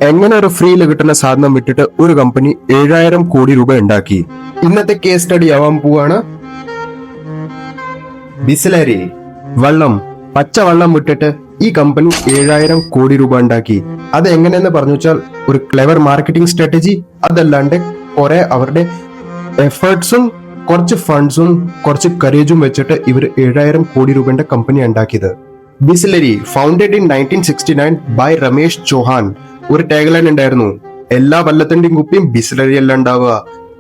എങ്ങനെ ഒരു ഫ്രീയിൽ കിട്ടുന്ന സാധനം വിട്ടിട്ട് ഒരു കമ്പനി 7,000 കോടി രൂപ ഉണ്ടാക്കി? ഇന്നത്തെ കേസ് സ്റ്റഡി ആവാൻ പോവാണ് ബിസ്ലറി. വെള്ളം, പച്ചവെള്ളം വിട്ടിട്ട് ഈ കമ്പനി 7,000 കോടി രൂപ ഉണ്ടാക്കി. അത് എങ്ങനെയെന്ന് പറഞ്ഞു വെച്ചാൽ ഒരു ക്ലെവർ മാർക്കറ്റിംഗ് സ്ട്രാറ്റജി, അതല്ലാണ്ട് കുറെ അവരുടെ എഫേർട്സും കുറച്ച് ഫണ്ട്സും കുറച്ച് കറേജും വെച്ചിട്ട് ഇവർ 7,000 കോടി രൂപയുടെ കമ്പനി ഉണ്ടാക്കിയത്. Bisleri founded in 1969 by Ramesh Chauhan. ഒരു ടാഗ് ലൈൻ ഉണ്ടായിരുന്നു, എല്ലാ വെള്ളത്തിന്റെയും കുപ്പിയും ബിസ്ലറി അല്ല ഉണ്ടാവുക.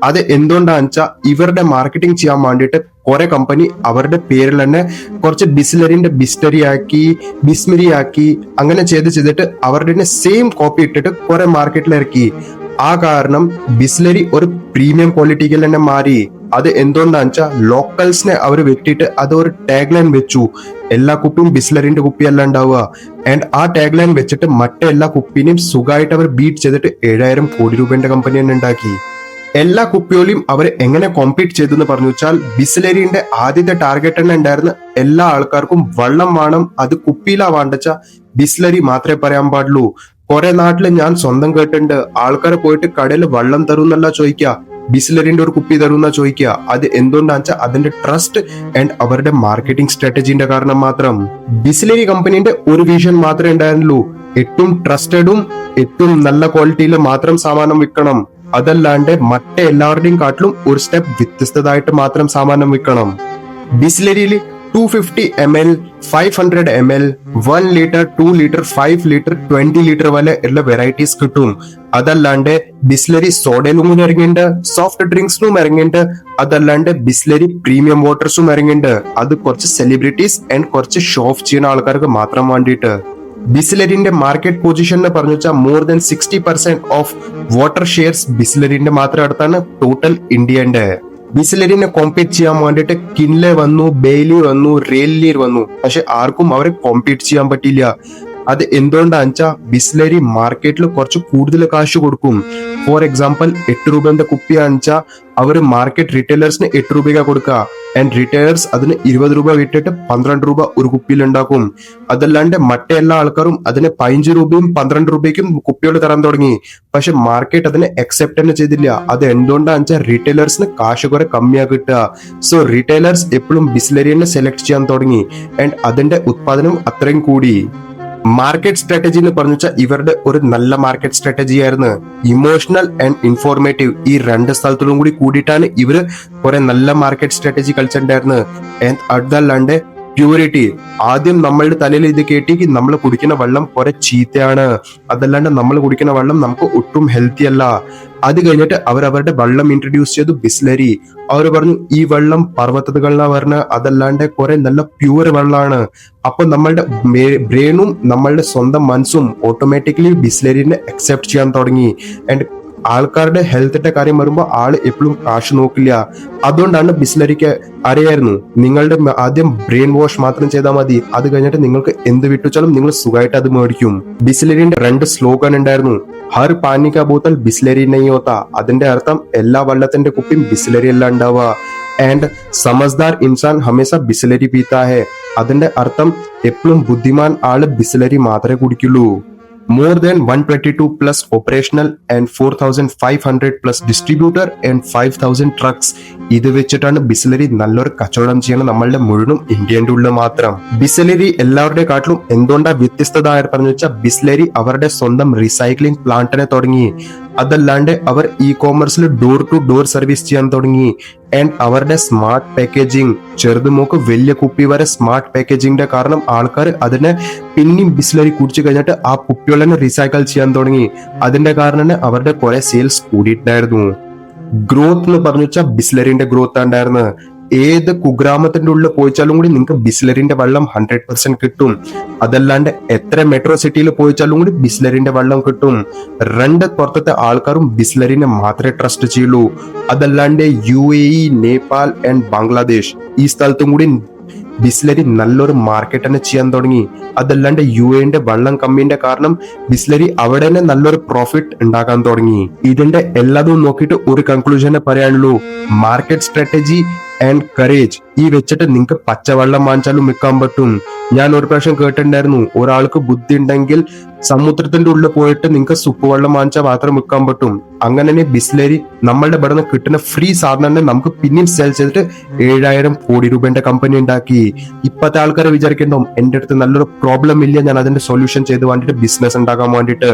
അത് എന്തുകൊണ്ടാന്ന് വെച്ചാൽ ഇവരുടെ മാർക്കറ്റിംഗ് ചെയ്യാൻ വേണ്ടിയിട്ട് കുറെ കമ്പനി അവരുടെ പേരിൽ തന്നെ കുറച്ച് ബിസ്ലറിന്റെ ബിസ്റ്ററി ആക്കി, ബിസ്മിരി ആക്കി, അങ്ങനെ ചെയ്തിട്ട് അവരുടെ സെയിം കോപ്പി ഇട്ടിട്ട് കുറെ മാർക്കറ്റിൽ ഇറക്കി. ആ കാരണം ബിസ്ലറി ഒരു പ്രീമിയം ക്വാളിറ്റിയിൽ തന്നെ മാറി. അത് എന്തുകൊണ്ടാന്ന് വെച്ചാൽ ലോക്കൽസിനെ അവർ വെട്ടിയിട്ട് അത് ഒരു ടാഗ് ലൈൻ വെച്ചു, എല്ലാ കുപ്പിയും ബിസ്ലറിന്റെ കുപ്പിയല്ല ഉണ്ടാവുക. ആൻഡ് ആ ടാഗ് ലൈൻ വെച്ചിട്ട് മറ്റെല്ലാ കുപ്പിനെയും സുഖമായിട്ട് അവർ ബീറ്റ് ചെയ്തിട്ട് 7,000 കോടി രൂപയുടെ കമ്പനി തന്നെ ഉണ്ടാക്കി. എല്ലാ കുപ്പിയോളിയും അവർ എങ്ങനെ കോമ്പീറ്റ് ചെയ്തു എന്ന് പറഞ്ഞു വെച്ചാൽ ബിസ്ലറിന്റെ ആദ്യത്തെ ടാർഗറ്റ് തന്നെ ഉണ്ടായിരുന്ന എല്ലാ ആൾക്കാർക്കും വെള്ളം വേണം, അത് കുപ്പിയിലാ വേണ്ടച്ച ബിസ്ലറി മാത്രമേ പറയാൻ പാടുള്ളൂ. കുറെ നാട്ടില് ഞാൻ സ്വന്തം കേട്ടിട്ടുണ്ട്, ആൾക്കാരെ പോയിട്ട് കടയിൽ വെള്ളം തരുന്നല്ല ചോദിക്കുക, ബിസ്ലറിന്റെ ഒരു കുപ്പി തരുന്ന ചോദിക്കുക. അത് എന്തുകൊണ്ടാന്ന് വെച്ചാൽ അതിന്റെ ട്രസ്റ്റ് ആൻഡ് അവരുടെ മാർക്കറ്റിംഗ് സ്ട്രാറ്റജിന്റെ കാരണം മാത്രം. ബിസ്ലറി കമ്പനിന്റെ ഒരു വിഷൻ മാത്രമേ ഉണ്ടായിരുന്നുള്ളൂ, ഏറ്റവും ട്രസ്റ്റഡും ഏറ്റവും നല്ല ക്വാളിറ്റിയിൽ മാത്രം സാമാനം വിൽക്കണം, അതല്ലാണ്ട് മറ്റെല്ലാവരുടെയും കാട്ടിലും ഒരു സ്റ്റെപ്പ് വ്യത്യസ്തമായിട്ട് മാത്രം സാമാനം വിൽക്കണം. ബിസ്ലറിയിൽ 250 ml, 500 ml, 1 liter, 2 liter, 5 liter, 20 liter വരെ ഉള്ള വെറൈറ്റീസ് കിട്ടും. അതല്ലാണ്ട് ബിസ്ലറി സോഡയിലും ഇറങ്ങിണ്ട്, സോഫ്റ്റ് ഡ്രിങ്ക്സിലും ഇറങ്ങിണ്ട്, അതല്ലാണ്ട് ബിസ്ലറി പ്രീമിയം വാട്ടർസും ഇറങ്ങിണ്ട്. അത് കുറച്ച് സെലിബ്രിറ്റീസ് ആൻഡ് കുറച്ച് ഷോ ഓഫ് ചെയ്യുന്ന ആൾക്കാർക്ക് മാത്രം വേണ്ടിയിട്ട്. ബിസ്ലറിന്റെ മാർക്കറ്റ് പൊസിഷൻ എന്ന് പറഞ്ഞു വെച്ചാൽ more than 60% of water shares ബിസ്ലറിന്റെ മാത്രം അടുത്താണ് ടോട്ടൽ ഇന്ത്യന്റെ. ബിസ്ലറിനെ കോമ്പീറ്റ് ചെയ്യാൻ വേണ്ടിയിട്ട് കിൻലെ വന്നു, ബെയ്ലി വന്നു, റെയിലീർ വന്നു, പക്ഷെ ആർക്കും അവരെ കോമ്പീറ്റ് ചെയ്യാൻ പറ്റില്ല. അത് എന്തുകൊണ്ടാന്ന് വെച്ചാൽ ബിസ്ലറി മാർക്കറ്റിൽ കുറച്ച് കൂടുതൽ കാശ് കൊടുക്കും. ഫോർ എക്സാമ്പിൾ 8 രൂപന്റെ കുപ്പിയാന്ന് വെച്ചാൽ അവർ മാർക്കറ്റ് റീറ്റെയിലേഴ്സിന് 8 രൂപയ്ക്ക് കൊടുക്കുക, ആൻഡ് റീറ്റെയിലേഴ്സ് അതിന് 20 രൂപ വിട്ടിട്ട് 12 രൂപ ഒരു കുപ്പിയിൽ ഉണ്ടാക്കും. അതല്ലാണ്ട് മറ്റെല്ലാ ആൾക്കാരും അതിന് 15 രൂപയും 12 രൂപയ്ക്കും കുപ്പിയോട് തരാൻ തുടങ്ങി. പക്ഷെ മാർക്കറ്റ് അതിനെ അക്സെപ്റ്റ് തന്നെ ചെയ്തില്ല. അത് എന്തുകൊണ്ടാന്ന് വെച്ചാൽ റീറ്റെയിലേഴ്സിന് കാശ് കുറെ കമ്മിയാ കിട്ടുക. സോ റീറ്റെയിലേഴ്സ് എപ്പോഴും ബിസ്ലറിനെ സെലക്ട് ചെയ്യാൻ തുടങ്ങി, ആൻഡ് അതിന്റെ ഉത്പാദനം അത്രയും കൂടി. മാർക്കറ്റ് സ്ട്രാറ്റജി എന്ന് പറഞ്ഞു വെച്ചാൽ ഇവരുടെ ഒരു നല്ല മാർക്കറ്റ് സ്ട്രാറ്റജി ആയിരുന്നു. ഇമോഷണൽ ആൻഡ് ഇൻഫോർമേറ്റീവ്, ഈ രണ്ട് സ്ഥലത്തിലും കൂടി കൂടിയിട്ടാണ് ഇവര് കുറെ നല്ല മാർക്കറ്റ് സ്ട്രാറ്റജി കളിച്ചിട്ടുണ്ടായിരുന്നത്. ആൻഡ് അതല്ലാണ്ട് പ്യൂരിറ്റി, ആദ്യം നമ്മളുടെ തലയിൽ ഇത് കേട്ടി നമ്മൾ കുടിക്കുന്ന വെള്ളം കുറെ ചീത്തയാണ്, അതല്ലാണ്ട് നമ്മൾ കുടിക്കുന്ന വെള്ളം നമുക്ക് ഒട്ടും ഹെൽത്തി അല്ല. അത് കഴിഞ്ഞിട്ട് അവരുടെ വെള്ളം ഇൻട്രൊഡ്യൂസ് ചെയ്തു ബിസ്ലറി. അവർ പറഞ്ഞു ഈ വെള്ളം പർവ്വതകളിലാണ് പറഞ്ഞ, അതല്ലാണ്ട് കുറെ നല്ല പ്യൂർ വെള്ളമാണ്. അപ്പൊ നമ്മളുടെ ബ്രെയിനും നമ്മളുടെ സ്വന്തം മനസ്സും ഓട്ടോമാറ്റിക്കലി ബിസ്ലറിനെ അക്സെപ്റ്റ് ചെയ്യാൻ തുടങ്ങി. ആൻഡ് ആൾക്കാരുടെ ഹെൽത്തിന്റെ കാര്യം വരുമ്പോൾ ആള് എപ്പോഴും കാശ് നോക്കില്ല. അതുകൊണ്ടാണ് ബിസ്ലറിക്ക് അറിയായിരുന്നു, നിങ്ങളുടെ ആദ്യം ബ്രെയിൻ വാഷ് മാത്രം ചെയ്താൽ മതി, അത് കഴിഞ്ഞിട്ട് നിങ്ങൾക്ക് എന്ത് വിട്ടുവെച്ചാലും നിങ്ങൾ സുഖമായിട്ട് അത് മേടിക്കും. ബിസ്ലറിന്റെ 2 സ്ലോഗൻ ഉണ്ടായിരുന്നു, ഹർ പാനി കാ ബോത്തൽ ബിസ്ലറി നഹീ ഹോത്താ. അതിന്റെ അർത്ഥം എല്ലാ വെള്ളത്തിന്റെ കുപ്പിയും ബിസ്ലറി അല്ല ഉണ്ടാവുക. ആൻഡ് സമസ്ദാർ ഇൻസാൻ ഹമേശ ബിസ്ലറി പീത്താ ഹെ. അതിന്റെ അർത്ഥം എപ്പോഴും ബുദ്ധിമാൻ ആള് ബിസ്ലറി മാത്രമേ കുടിക്കുള്ളൂ. More than 122 plus operational and 4,500 plus distributor and 5,000 trucks. ഇത് വെച്ചിട്ടാണ് ബിസ്ലറി നല്ലൊരു കച്ചവടം ചെയ്യണം നമ്മളുടെ മുഴുവനും ഇന്ത്യന്റെ ഉള്ളിൽ മാത്രം. ബിസ്ലറി എല്ലാവരുടെ കാട്ടിലും എന്തുകൊണ്ടാ വ്യത്യസ്തത പറഞ്ഞു വെച്ചാൽ ബിസ്ലറി അവരുടെ സ്വന്തം റീസൈക്ലിംഗ് പ്ലാന്റിനെ തുടങ്ങി. അതല്ലാണ്ട് അവർ ഇ കോമേഴ്സിൽ ഡോർ ടു ഡോർ സർവീസ് ചെയ്യാൻ തുടങ്ങി. ആൻഡ് അവരുടെ സ്മാർട്ട് പാക്കേജിങ്, ചെറുതുമോക്ക് വലിയ കുപ്പി വരെ സ്മാർട്ട് പാക്കേജിങ്ങിന്റെ കാരണം ആൾക്കാർ അതിനെ പിന്നെയും ബിസ്ലറി കുടിച്ചു കഴിഞ്ഞിട്ട് ആ കുപ്പികൾ തന്നെ റീസൈക്കിൾ ചെയ്യാൻ തുടങ്ങി. അതിന്റെ കാരണം അവരുടെ കുറെ സെയിൽസ് കൂടിയിട്ടുണ്ടായിരുന്നു. ഗ്രോത്ത് എന്ന് പറഞ്ഞു വെച്ചാൽ ബിസ്ലറിന്റെ ഗ്രോത്ത് ഉണ്ടായിരുന്നു. ഏത് കുഗ്രാമത്തിന്റെ ഉള്ളിൽ പോയിച്ചാലും കൂടി നിങ്ങൾക്ക് ബിസ്ലറിന്റെ വെള്ളം 100% കിട്ടും. അതല്ലാണ്ട് എത്ര മെട്രോ സിറ്റിയിൽ പോയിച്ചാലും കൂടി ബിസ്ലറിന്റെ വെള്ളം കിട്ടും. 2 പുറത്തത്തെ ആൾക്കാരും ബിസ്ലറിനെ മാത്രമേ ട്രസ്റ്റ് ചെയ്യുള്ളൂ. അതല്ലാണ്ട് UAE, നേപ്പാൾ ആൻഡ് ബംഗ്ലാദേശ് ഈ സ്ഥലത്തും കൂടി ബിസ്ലറി നല്ലൊരു മാർക്കറ്റ് തന്നെ ചെയ്യാൻ തുടങ്ങി. അതല്ലാണ്ട് UAE വെള്ളം കമ്മിന്റെ കാരണം ബിസ്ലറി അവിടെ തന്നെ നല്ലൊരു പ്രോഫിറ്റ് ഉണ്ടാക്കാൻ തുടങ്ങി. ഇതിന്റെ എല്ലാതും നോക്കിയിട്ട് ഒരു കൺക്ലൂഷനെ പറയാനുള്ളൂ, മാർക്കറ്റ് സ്ട്രാറ്റജി ആൻഡ് കറേജ് ഈ വെച്ചിട്ട് നിങ്ങൾക്ക് പച്ചവെള്ളം വാങ്ങിച്ചാലും വിൽക്കാൻ പറ്റും. ഞാൻ ഒരു പ്രാവശ്യം കേട്ടിട്ടുണ്ടായിരുന്നു, ഒരാൾക്ക് ബുദ്ധി ഉണ്ടെങ്കിൽ സമുദ്രത്തിന്റെ ഉള്ളിൽ പോയിട്ട് നിങ്ങൾക്ക് സുപ്പ് വെള്ളം വാങ്ങിച്ചാൽ മാത്രം വിൽക്കാൻ പറ്റും. അങ്ങനെ തന്നെ ബിസ്ലറി നമ്മളുടെ ഇവിടെ നിന്ന് കിട്ടുന്ന ഫ്രീ സാധനം നമുക്ക് പിന്നെയും സെൽ ചെയ്തിട്ട് 7,000 കോടി രൂപന്റെ കമ്പനി ഉണ്ടാക്കി. ഇപ്പത്തെ ആൾക്കാരെ വിചാരിക്കണ്ടാവും എന്റെ അടുത്ത് നല്ലൊരു പ്രോബ്ലം ഇല്ല, ഞാൻ അതിന്റെ സൊല്യൂഷൻ ചെയ്ത് വേണ്ടിട്ട് ബിസിനസ് ഉണ്ടാക്കാൻ വേണ്ടിട്ട്.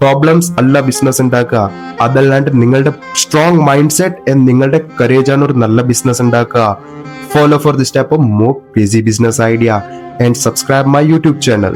പ്രോബ്ലംസ് അല്ല ബിസിനസ് ഉണ്ടാക്കുക, അതല്ലാണ്ട് നിങ്ങളുടെ സ്ട്രോങ് മൈൻഡ് സെറ്റ് നിങ്ങളുടെ കറേജ് ആണ് ഒരു നല്ല ബിസിനസ് ഉണ്ടാക്കുക. Follow for this type of more busy business idea and subscribe my YouTube channel.